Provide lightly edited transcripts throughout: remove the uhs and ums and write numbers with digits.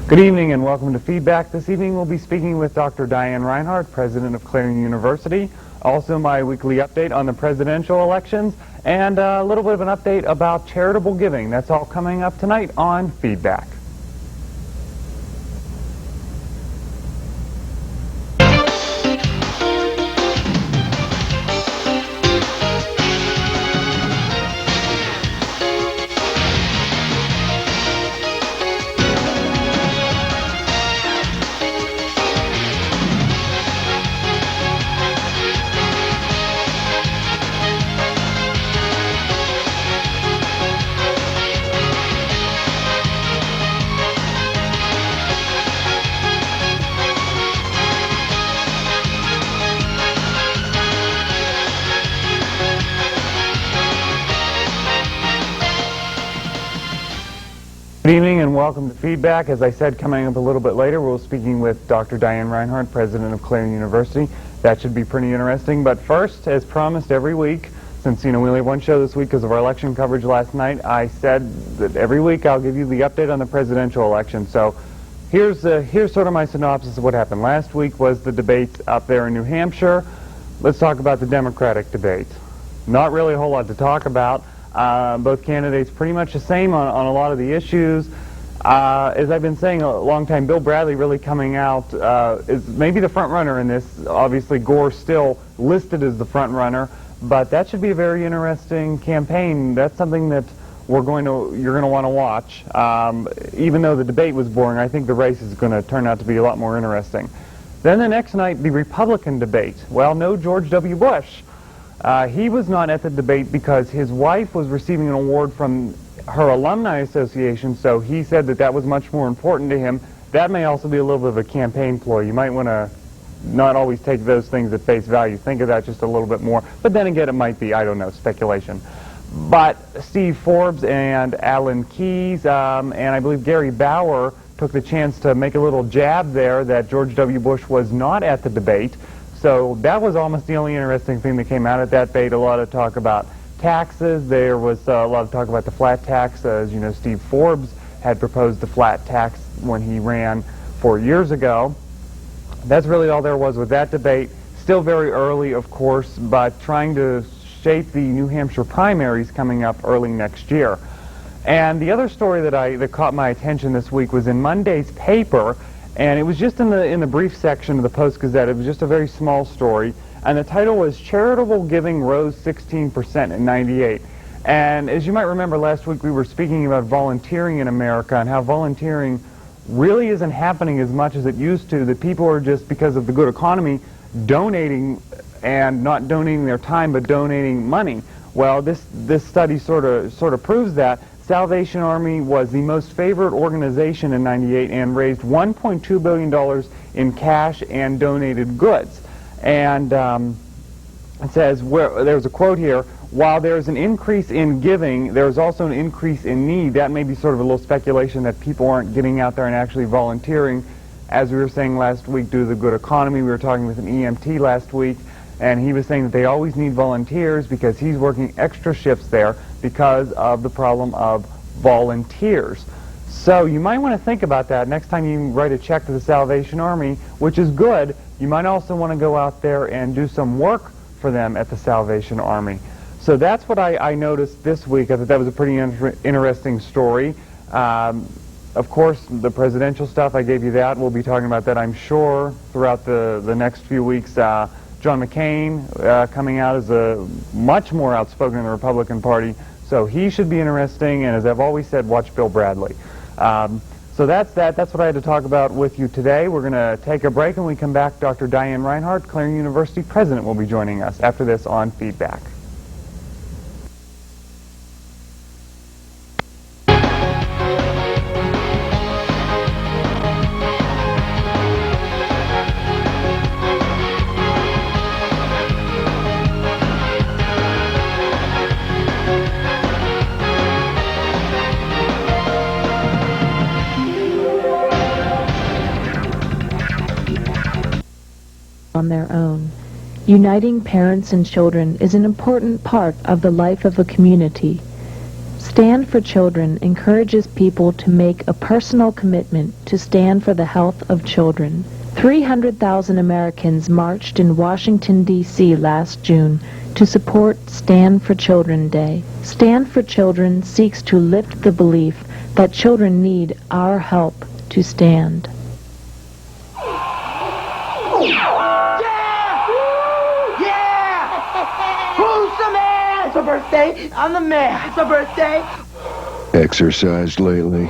Good evening and welcome to Feedback. This evening we'll be speaking with Dr. Diane Reinhard, President of Clarion University. Also my weekly update on the presidential elections and a little bit of an update about charitable giving. That's all coming up tonight on Feedback. Good evening and welcome to Feedback. As I said, coming up a little bit later, we'll be speaking with Dr. Diane Reinhard, President of Clarion University. That should be pretty interesting. But first, as promised every week, since we only have one show this week because of our election coverage last night, I said that every week I'll give you the update on the presidential election. So here's sort of my synopsis of what happened. Last week was the debates up there in New Hampshire. Let's talk about the Democratic debate. Not really a whole lot to talk about. Both candidates pretty much the same on a lot of the issues. As I've been saying a long time, Bill Bradley really coming out is maybe the front runner in this. Obviously, Gore's still listed as the front runner, but that should be a very interesting campaign. That's something that you're going to want to watch. Even though the debate was boring, I think the race is going to turn out to be a lot more interesting. Then the next night, the Republican debate. Well, no George W. Bush. He was not at the debate because his wife was receiving an award from her alumni association, so he said that was much more important to him. That may also be a little bit of a campaign ploy. You might want to not always take those things at face value. Think of that just a little bit more. But then again, it might be, I don't know, speculation. But Steve Forbes and Alan Keyes and I believe Gary Bauer took the chance to make a little jab there that George W. Bush was not at the debate. So that was almost the only interesting thing that came out of that debate. A lot of talk about taxes. There was a lot of talk about the flat tax. As you know, Steve Forbes had proposed the flat tax when he ran 4 years ago. That's really all there was with that debate. Still very early, of course, but trying to shape the New Hampshire primaries coming up early next year. And the other story that caught my attention this week was in Monday's paper. And it was just in the brief section of the Post-Gazette. It was just a very small story. And the title was Charitable Giving Rose 16% in '98. And as you might remember, last week we were speaking about volunteering in America and how volunteering really isn't happening as much as it used to. That people are just, because of the good economy, donating, and not donating their time but donating money. Well, this study sort of proves that. Salvation Army was the most favored organization in '98 and raised $1.2 billion in cash and donated goods. And it says, there's a quote here, while there's an increase in giving, there's also an increase in need. That may be sort of a little speculation that people aren't getting out there and actually volunteering. As we were saying last week, due to the good economy, we were talking with an EMT last week, and he was saying that they always need volunteers because he's working extra shifts there because of the problem of volunteers. So you might want to think about that next time you write a check to the Salvation Army, which is good. You might also want to go out there and do some work for them at the Salvation Army. So that's what I noticed this week. I thought that was a pretty interesting story. Of course, the presidential stuff, I gave you that. We'll be talking about that, I'm sure, throughout the next few weeks. John McCain coming out as a much more outspoken in the Republican Party, so he should be interesting, and as I've always said, watch Bill Bradley. So that's that. That's what I had to talk about with you today. We're going to take a break, and when we come back, Dr. Diane Reinhard, Clarion University President, will be joining us after this on Feedback. On their own. Uniting parents and children is an important part of the life of a community. Stand for Children encourages people to make a personal commitment to stand for the health of children. 300,000 Americans marched in Washington, D.C. last June to support Stand for Children Day. Stand for Children seeks to lift the belief that children need our help to stand. Who's the man? It's a birthday. I'm the man. It's a birthday. Exercised lately?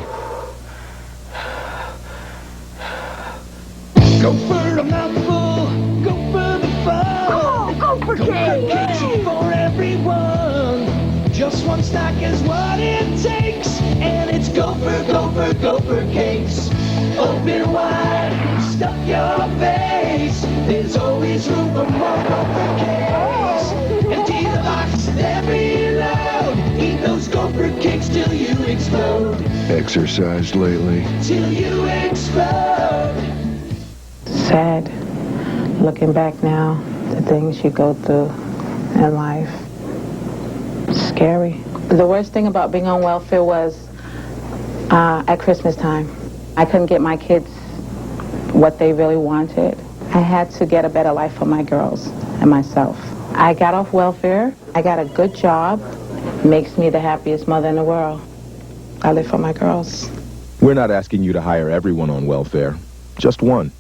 Go for a mouthful, go for the fun. Go for cake. Cakes for everyone. Just one snack is what it takes. And it's Gopher cakes. Open wide, stuff your face. There's always room for more Gopher cakes. Empty the box, they're reload. Eat those Gopher cakes till you explode. Exercised lately? Till you explode. Sad, looking back now, the things you go through in life. Scary. The worst thing about being on welfare was at Christmas time. I couldn't get my kids what they really wanted. I had to get a better life for my girls and myself. I got off welfare. I got a good job. Makes me the happiest mother in the world. I live for my girls. We're not asking you to hire everyone on welfare, just one.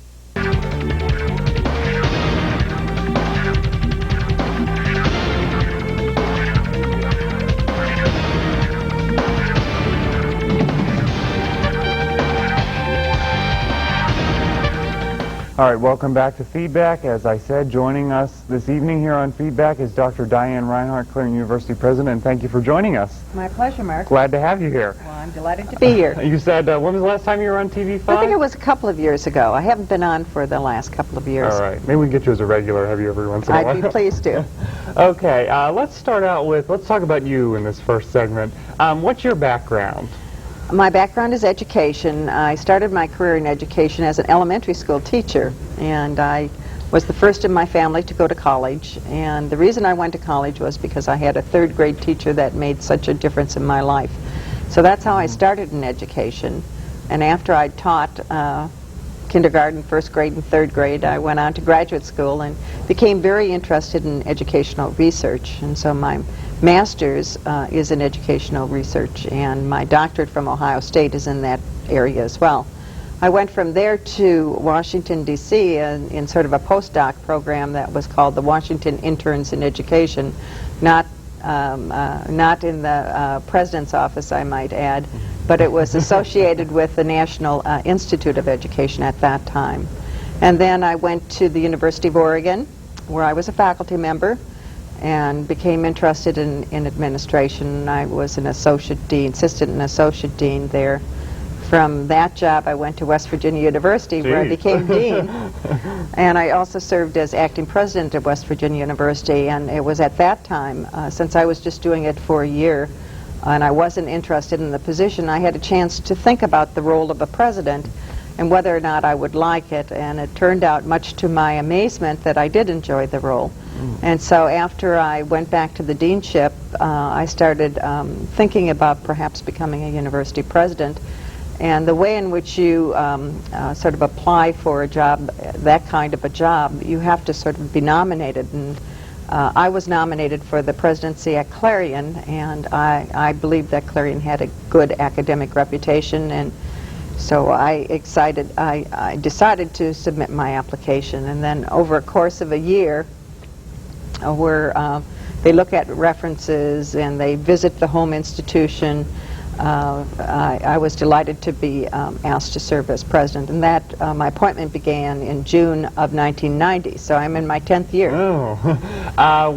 All right, welcome back to Feedback. As I said, joining us this evening here on Feedback is Dr. Diane Reinhard, Clarion University President, and thank you for joining us. My pleasure, Mark. Glad to have you here. Well, I'm delighted to be here. You said, when was the last time you were on TV5? I think it was a couple of years ago. I haven't been on for the last couple of years. All right, maybe we can get you as a regular, have you every once in a while. I'd be pleased to. Okay, let's start out with, let's talk about you in this first segment. What's your background? My background is education. I started my career in education as an elementary school teacher, and I was the first in my family to go to college. And the reason I went to college was because I had a third grade teacher that made such a difference in my life. So that's how I started in education. And after I taught kindergarten, first grade, and third grade, I went on to graduate school and became very interested in educational research. And so my master's is in educational research, and my doctorate from Ohio State is in that area as well. I went from there to Washington, D.C. in sort of a postdoc program that was called the Washington Interns in Education, not in the President's office, I might add, but it was associated with the National Institute of Education at that time. And then I went to the University of Oregon, where I was a faculty member, and became interested in administration. I was an associate dean, assistant and associate dean there. From that job, I went to West Virginia University, where I became dean. And I also served as acting president of West Virginia University. And it was at that time, since I was just doing it for a year, and I wasn't interested in the position, I had a chance to think about the role of a president and whether or not I would like it. And it turned out, much to my amazement, that I did enjoy the role. And so after I went back to the deanship, I started thinking about perhaps becoming a university president. And the way in which you sort of apply for a job, that kind of a job, you have to sort of be nominated. And I was nominated for the presidency at Clarion, and I believed that Clarion had a good academic reputation. And so I decided to submit my application. And then over a course of a year, where they look at references and they visit the home institution, I was delighted to be asked to serve as president. And that my appointment began in June of 1990, so I'm in my 10th year. Oh.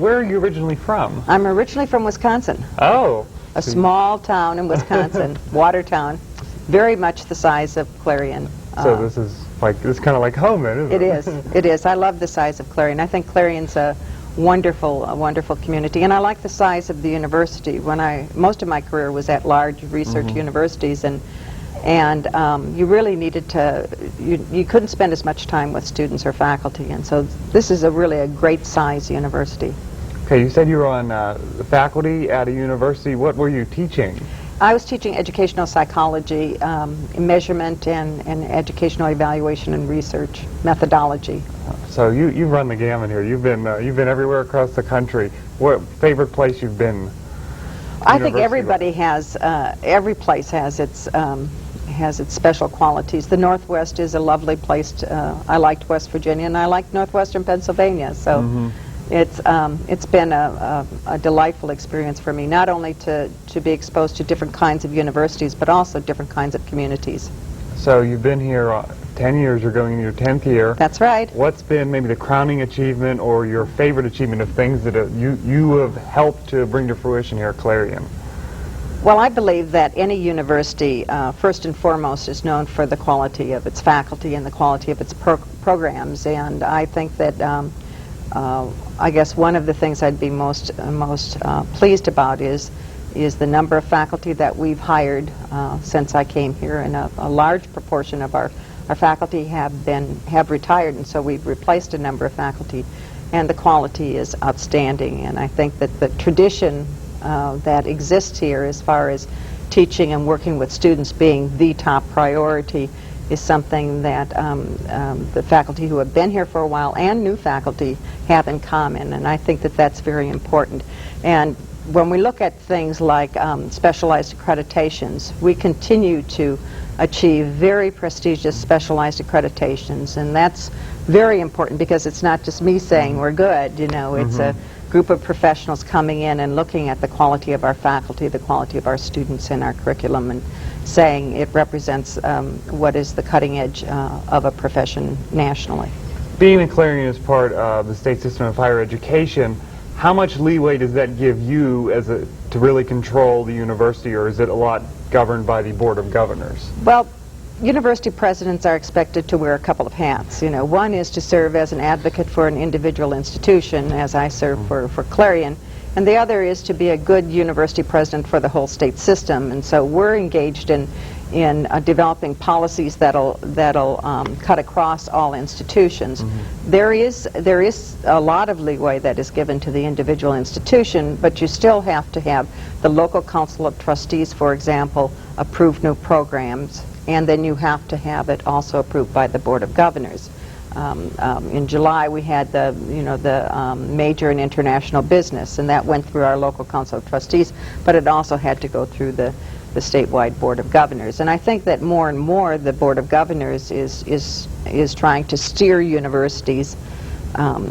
Where are you originally from? I'm originally from Wisconsin. Oh. A small town in Wisconsin, Watertown, very much the size of Clarion. So this is kind of like home then, isn't it? It is. It is. I love the size of Clarion. I think Clarion's a wonderful community, and I like the size of the university. Most of my career was at large research universities, and you really needed to. You couldn't spend as much time with students or faculty, and so this is really a great size university. Okay, you said you were on faculty at a university. What were you teaching? I was teaching educational psychology, measurement and educational evaluation and research methodology. So you've run the gamut here. You've been everywhere across the country. What favorite place you've been? I think everybody has, every place has its special qualities. The Northwest is a lovely place. I liked West Virginia and I liked Northwestern Pennsylvania. So it's been a delightful experience for me, not only to be exposed to different kinds of universities, but also different kinds of communities. So you've been here 10 years. You're going into your 10th year. That's right. What's been maybe the crowning achievement or your favorite achievement of things that you have helped to bring to fruition here at Clarion? Well, I believe that any university, first and foremost, is known for the quality of its faculty and the quality of its programs. And I think that, I guess one of the things I'd be most pleased about is the number of faculty that we've hired since I came here, and a large proportion of our faculty have retired, and so we've replaced a number of faculty, and the quality is outstanding. And I think that the tradition that exists here as far as teaching and working with students being the top priority is something that the faculty who have been here for a while and new faculty have in common, and I think that that's very important. And when we look at things like specialized accreditations, we continue to achieve very prestigious specialized accreditations, and that's very important because it's not just me saying we're good, you know, it's a group of professionals coming in and looking at the quality of our faculty, the quality of our students and our curriculum, and saying it represents what is the cutting edge of a profession nationally. Being that Clarion is part of the state system of higher education, how much leeway does that give you to really control the university, or is it a lot governed by the Board of Governors? Well, university presidents are expected to wear a couple of hats. You know, one is to serve as an advocate for an individual institution, as I serve for Clarion, and the other is to be a good university president for the whole state system. And so we're engaged in developing policies that'll cut across all institutions. There is a lot of leeway that is given to the individual institution, but you still have to have the local council of trustees, for example, approve new programs, and then you have to have it also approved by the Board of Governors. In July we had the major and international business, and that went through our local council of trustees, but it also had to go through the statewide Board of Governors. And I think that more and more the Board of Governors is trying to steer universities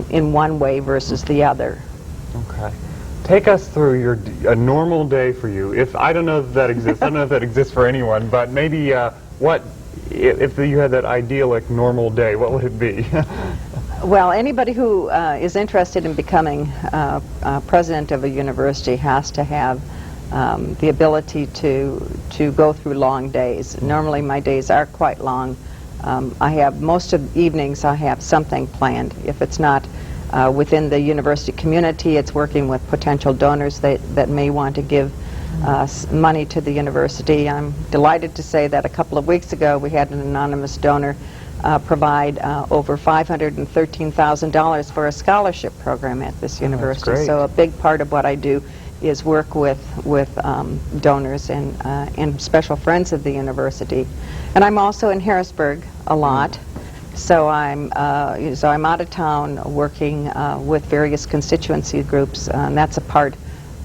in one way versus the other. Okay. Take us through a normal day for you. If I don't know if that exists, I don't know if that exists for anyone, but maybe if you had that idyllic normal day, what would it be? Well, anybody who is interested in becoming president of a university has to have the ability to go through long days. Normally my days are quite long. I have most of the evenings I have something planned. If it's not within the university community, it's working with potential donors that may want to give money to the university. I'm delighted to say that a couple of weeks ago we had an anonymous donor provide over $513,000 for a scholarship program at this university. So a big part of what I do is work with donors and special friends of the university. And I'm also in Harrisburg a lot. So I'm out of town working with various constituency groups, and that's a part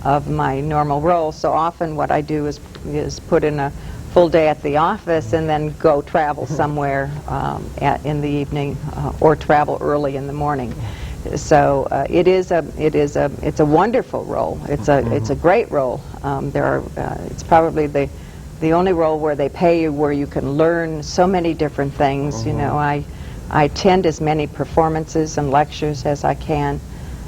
of my normal role. So often what I do is put in a full day at the office and then go travel somewhere in the evening or travel early in the morning. So it's a wonderful role. It's a great role. It's probably the only role where they pay you, where you can learn so many different things. You know, I attend as many performances and lectures as I can,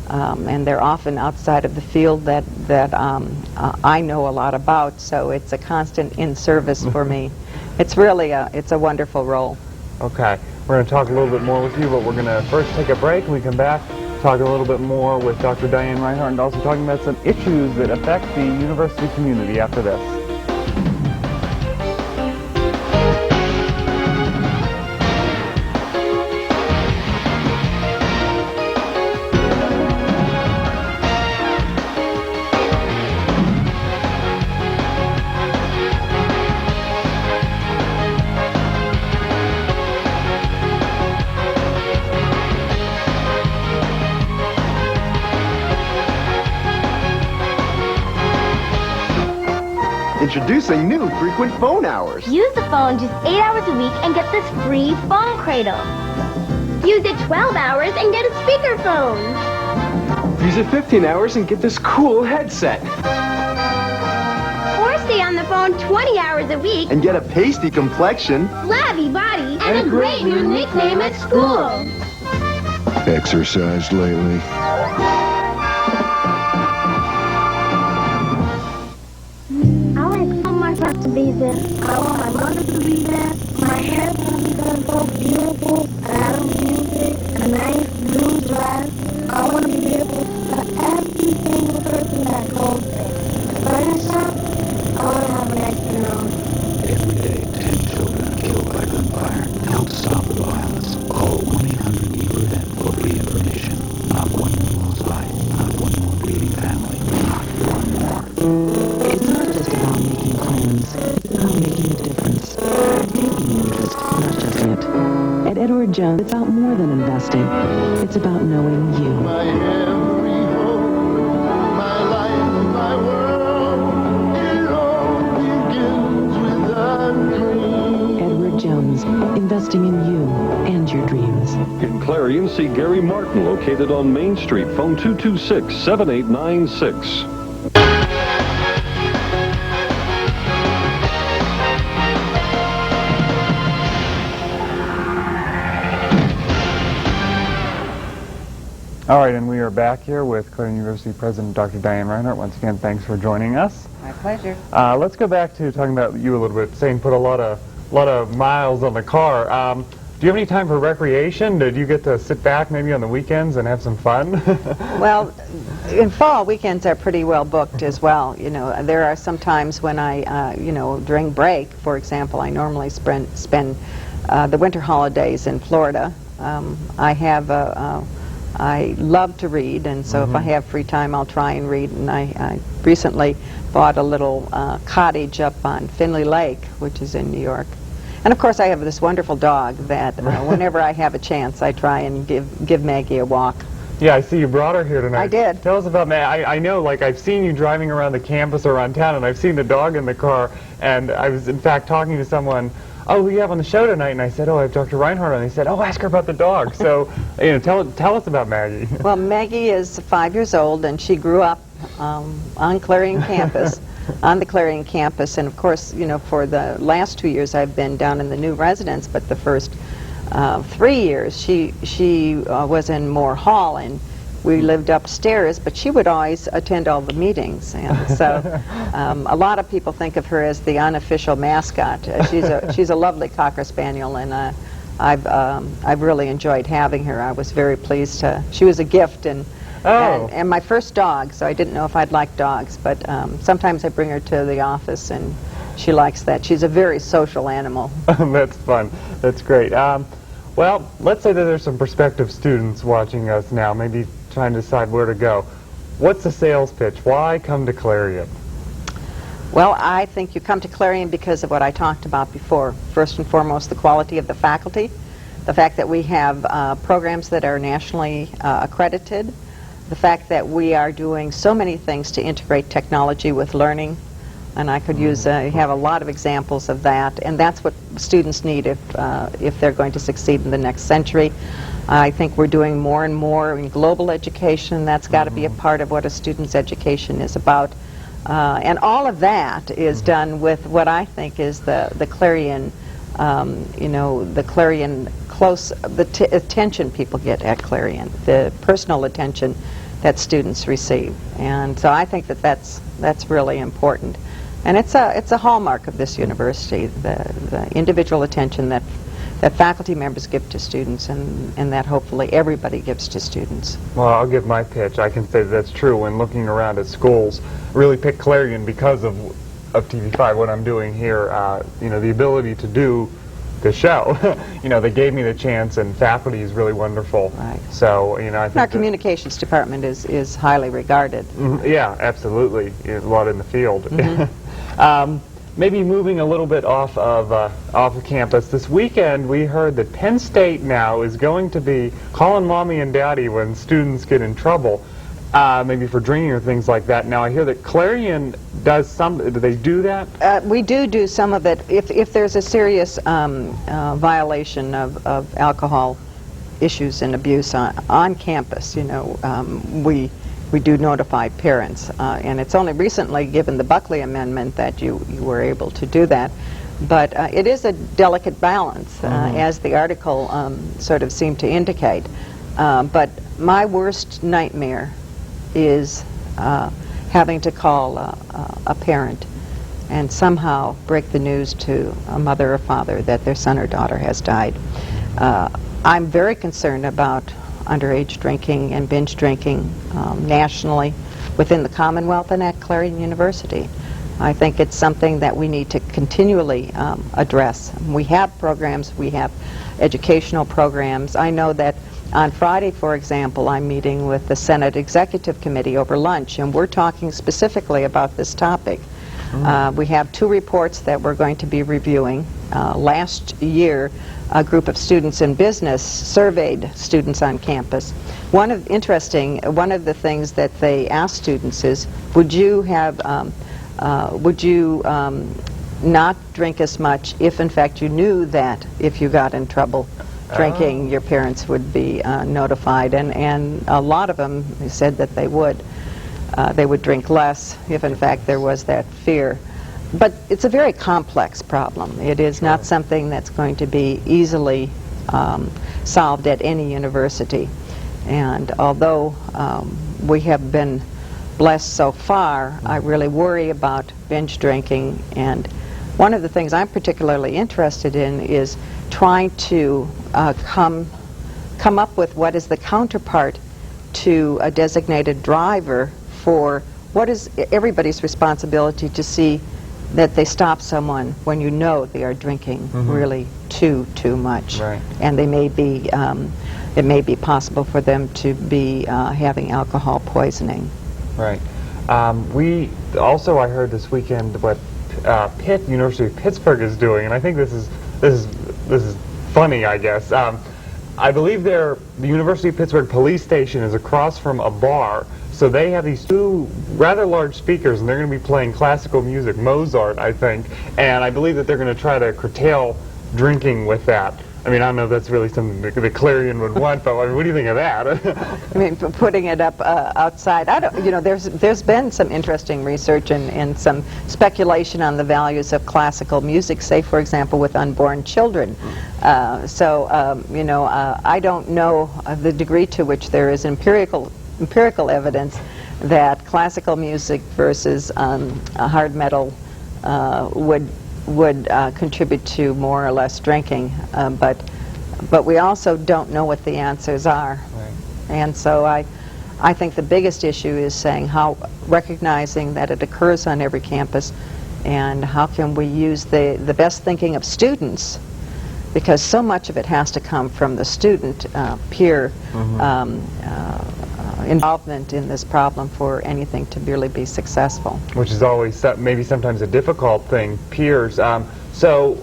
and they're often outside of the field that I know a lot about. So it's a constant in-service for me. It's really it's a wonderful role. Okay, we're going to talk a little bit more with you, but we're going to first take a break. When we come back, talk a little bit more with Dr. Diane Reinhard, and also talking about some issues that affect the university community after this. Introducing new frequent phone hours. Use the phone just 8 hours a week and get this free phone cradle. Use it 12 hours and get a speakerphone. Use it 15 hours and get this cool headset. Or stay on the phone 20 hours a week And get a pasty complexion. flabby body, and a great new nickname at school. Exercised lately? I want myself to be there. I want my mother to be there. My hair to be done so beautiful, and I don't music, a nice blue dress. I want to be able to every single person that goes there. The burger shop, I want to have a nice dinner on. Every day, 10 children are killed by gunfire. Help stop the violence. Call 1-800-LEAVE-PREVENT for free information. Not one more lost life. Not one more bleeding family. Not one more. It's not just about making plans. It's about making a difference. Taking interest, not just it. At Edward Jones, it's about more than investing. It's about knowing you. My every hope, my life, my world, it all begins with a dream. Edward Jones, investing in you and your dreams. In Clarion, see Gary Martin, located on Main Street. Phone 226-7896. All right, and we are back here with Clarion University President Dr. Diane Reinhard. Once again, thanks for joining us. My pleasure. Let's go back to talking about you a little bit, saying put a lot of miles on the car. Do you have any time for recreation? Did you get to sit back maybe on the weekends and have some fun? Well, in fall, weekends are pretty well booked as well. You know, there are some times when I, during break, for example, I normally spend the winter holidays in Florida. I love to read, and so if I have free time, I'll try and read. And I recently bought a little cottage up on Finley Lake, which is in New York. And of course, I have this wonderful dog that whenever I have a chance, I try and give Maggie a walk. Yeah, I see you brought her here tonight. I did. Tell us about Maggie. I know, like, I've seen you driving around the campus or around town, and I've seen the dog in the car, and I was, in fact, talking to someone, oh, who do you have on the show tonight? And I said, oh, I have Dr. Reinhard on. And they said, oh, ask her about the dog. So, tell us about Maggie. Well, Maggie is 5 years old, and she grew up on Clarion campus, on the Clarion campus. And of course, for the last 2 years, I've been down in the new residence, but the first 3 years, she was in Moore Hall, and we lived upstairs, but she would always attend all the meetings, and so a lot of people think of her as the unofficial mascot. She's a lovely Cocker Spaniel, and I've really enjoyed having her. I was very pleased to. She was a gift, and my first dog, so I didn't know if I'd like dogs, but sometimes I bring her to the office, and she likes that. She's a very social animal. That's fun. That's great. Well, let's say that there's some prospective students watching us now, maybe trying to decide where to go. What's the sales pitch? Why come to Clarion? Well, I think you come to Clarion because of what I talked about before. First and foremost, the quality of the faculty, the fact that we have programs that are nationally accredited, the fact that we are doing so many things to integrate technology with learning, and I could have a lot of examples of that, and that's what students need if they're going to succeed in the next century. I think we're doing more and more in global education. That's got to be a part of what a student's education is about. And all of that is done with what I think is the Clarion, the Clarion attention people get at Clarion, the personal attention that students receive. And so I think that's really important. And it's a hallmark of this university, the individual attention that faculty members give to students, and that hopefully everybody gives to students. Well, I'll give my pitch. I can say that's true. When looking around at schools, really pick Clarion because of TV5, what I'm doing here, the ability to do the show. They gave me the chance, and faculty is really wonderful. Right. So, I think our communications department is highly regarded. Yeah, absolutely. A lot in the field. Maybe moving a little bit off of campus. This weekend, we heard that Penn State now is going to be calling mommy and daddy when students get in trouble. maybe for drinking or things like that. Now I hear that Clarion does some. Do they do that? We do some of it. If there's a serious violation of alcohol issues and abuse on campus, you know, we do notify parents, and it's only recently, given the Buckley Amendment, that you were able to do that. But it is a delicate balance, as the article sort of seemed to indicate. But my worst nightmare is having to call a parent and somehow break the news to a mother or father that their son or daughter has died. I'm very concerned about underage drinking and binge drinking nationally within the Commonwealth and at Clarion University. I think it's something that we need to continually address. We have programs, we have educational programs. I know that on Friday, for example, I'm meeting with the Senate Executive Committee over lunch, and we're talking specifically about this topic. We have 2 reports that we're going to be reviewing. Last year, a group of students in business surveyed students on campus. One of the things that they asked students is, would you not drink as much if in fact you knew that if you got in trouble drinking, your parents would be notified, and a lot of them said that they would drink less if in fact there was that fear. But it's a very complex problem. It is not something that's going to be easily solved at any university. And although we have been blessed so far, I really worry about binge drinking. And one of the things I'm particularly interested in is trying to come up with what is the counterpart to a designated driver for what is everybody's responsibility to see that they stop someone when you know they are drinking really too much. Right. And they may be, it may be possible for them to be having alcohol poisoning. Right. We also, I heard this weekend what University of Pittsburgh is doing, and I think this is funny, I guess. I believe the University of Pittsburgh police station is across from a bar, so they have these 2 rather large speakers, and they're going to be playing classical music, Mozart, I think, and I believe that they're going to try to curtail drinking with that. I mean, I don't know if that's really something that Clarion would want, but I mean, what do you think of that? I mean, putting it up outside, I don't, you know, there's been some interesting research and some speculation on the values of classical music, say, for example, with unborn children. You know, I don't know the degree to which there is empirical evidence that classical music versus hard metal would contribute to more or less drinking, but we also don't know what the answers are. Right. And so I think the biggest issue is recognizing that it occurs on every campus, and how can we use the best thinking of students, because so much of it has to come from the student peer involvement in this problem for anything to really be successful. Which is always maybe sometimes a difficult thing, peers. So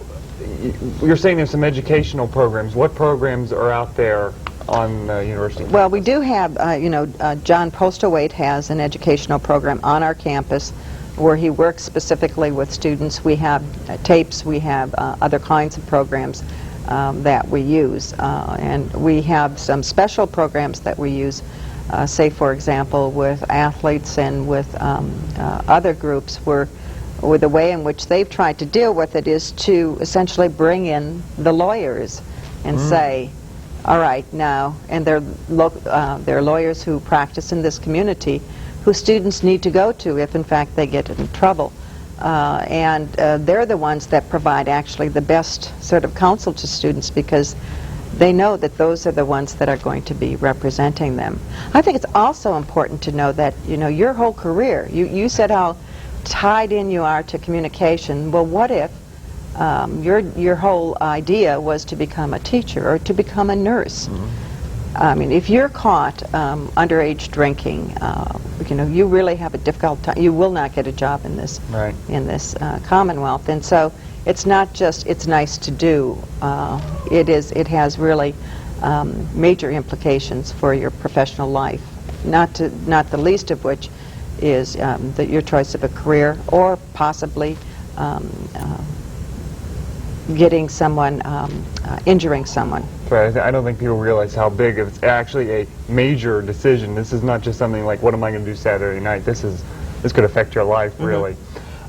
you're saying there's some educational programs. What programs are out there on university campus? Well, we do have, John Postlethwaite has an educational program on our campus where he works specifically with students. We have tapes, we have other kinds of programs that we use. And we have some special programs that we use, say, for example, with athletes and with other groups, where the way in which they've tried to deal with it is to essentially bring in the lawyers and say, all right, now, and they're lawyers who practice in this community who students need to go to if, in fact, they get in trouble. And they're the ones that provide actually the best sort of counsel to students, because they know that those are the ones that are going to be representing them. I think it's also important to know that, you know, your whole career, you said how tied in you are to communication. Well, what if your whole idea was to become a teacher or to become a nurse? I mean, if you're caught underage drinking, you know, you really have a difficult time. You will not get a job in this Commonwealth. And so it's not just it's nice to do. It has really major implications for your professional life. not the least of which is your choice of a career, or possibly getting someone, injuring someone. Right. I don't think people realize how big it's actually a major decision. This is not just something like, what am I going to do Saturday night? This could affect your life, really.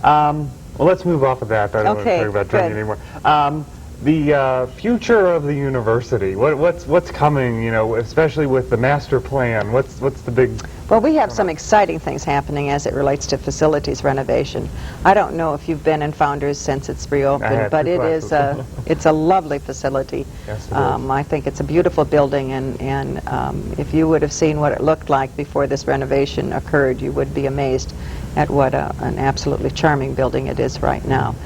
Well, let's move off of that. I don't want to talk about drinking anymore. The future of the university. What's coming? You know, especially with the master plan. What's the big? Well, we have some exciting things happening as it relates to facilities renovation. I don't know if you've been in Founders since it's reopened, but it's a lovely facility. Yes, it is. I think it's a beautiful building, and if you would have seen what it looked like before this renovation occurred, you would be amazed at what an absolutely charming building it is right now.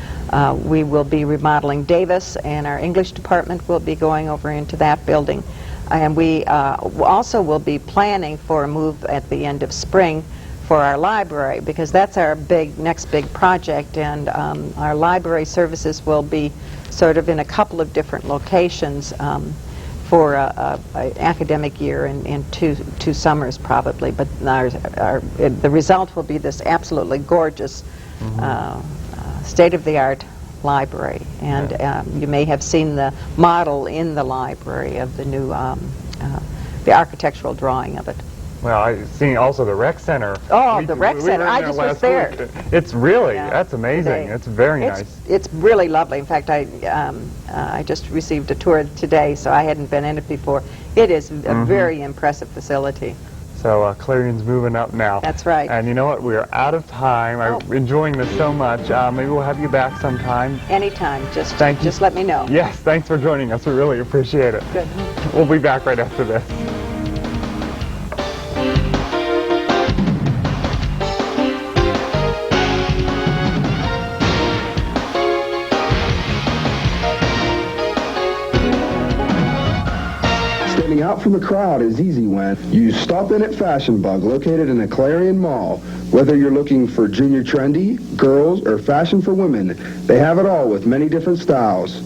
We will be remodeling Davis, and our English department will be going over into that building. And we also will be planning for a move at the end of spring for our library, because that's our next big project, and our library services will be sort of in a couple of different locations for an academic year in two summers probably, but the result will be this absolutely gorgeous state-of-the-art library, and you may have seen the model in the library of the new the architectural drawing of it. Well, I've seen also the rec center. Oh, the rec center! I just was there. It's really that's amazing. It's very nice. It's really lovely. In fact, I just received a tour today, so I hadn't been in it before. It is a very impressive facility. So Clarion's moving up now. That's right. And you know what? We are out of time. I'm enjoying this so much. Maybe we'll have you back sometime. Anytime. Just let me know. Yes, thanks for joining us. We really appreciate it. Good. We'll be back right after this. Out from the crowd is easy when you stop in at Fashion Bug, located in the Clarion Mall. Whether you're looking for junior trendy, girls, or fashion for women, they have it all with many different styles.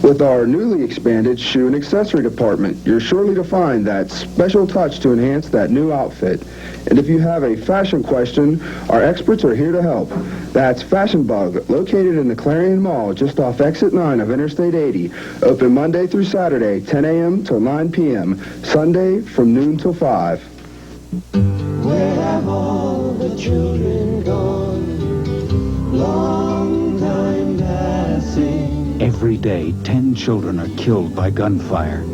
With our newly expanded shoe and accessory department, you're surely to find that special touch to enhance that new outfit. And if you have a fashion question, our experts are here to help. That's Fashion Bug, located in the Clarion Mall, just off Exit 9 of Interstate 80. Open Monday through Saturday, 10 a.m. till 9 p.m. Sunday from noon till 5. Where have all the children gone? Long time passing. Every day, 10 children are killed by gunfire.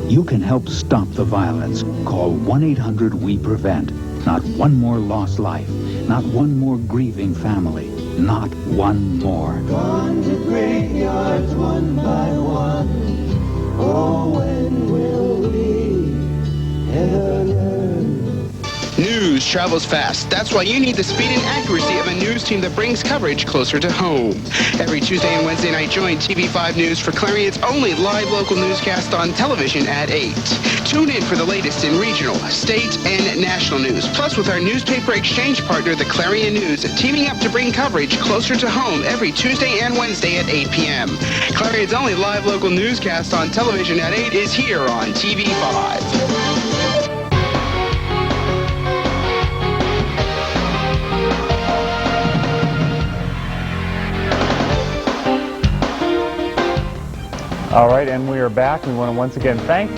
You can help stop the violence. Call 1-800-WE-PREVENT. Not one more lost life. Not one more grieving family. Not one more. Gone to graveyards one by one. Oh, when will we ever learn? News travels fast. That's why you need the speed and accuracy of a news team that brings coverage closer to home. Every Tuesday and Wednesday night, join TV5 News for Clarion's only live local newscast on television at 8. Tune in for the latest in regional, state, and national news. Plus, with our newspaper exchange partner, the Clarion News, teaming up to bring coverage closer to home every Tuesday and Wednesday at 8 p.m. Clarion's only live local newscast on television at 8 is here on TV5. All right, and we are back. We want to once again thank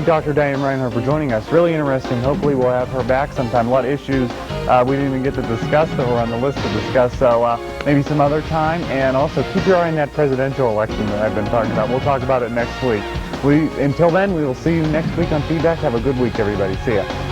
Dr. Diane Reinhard for joining us. Really interesting. Hopefully we'll have her back sometime. A lot of issues we didn't even get to discuss that were on the list to discuss, so maybe some other time. And also keep your eye on that presidential election that I've been talking about. We'll talk about it next week. Until then, we will see you next week on Feedback. Have a good week, everybody. See ya.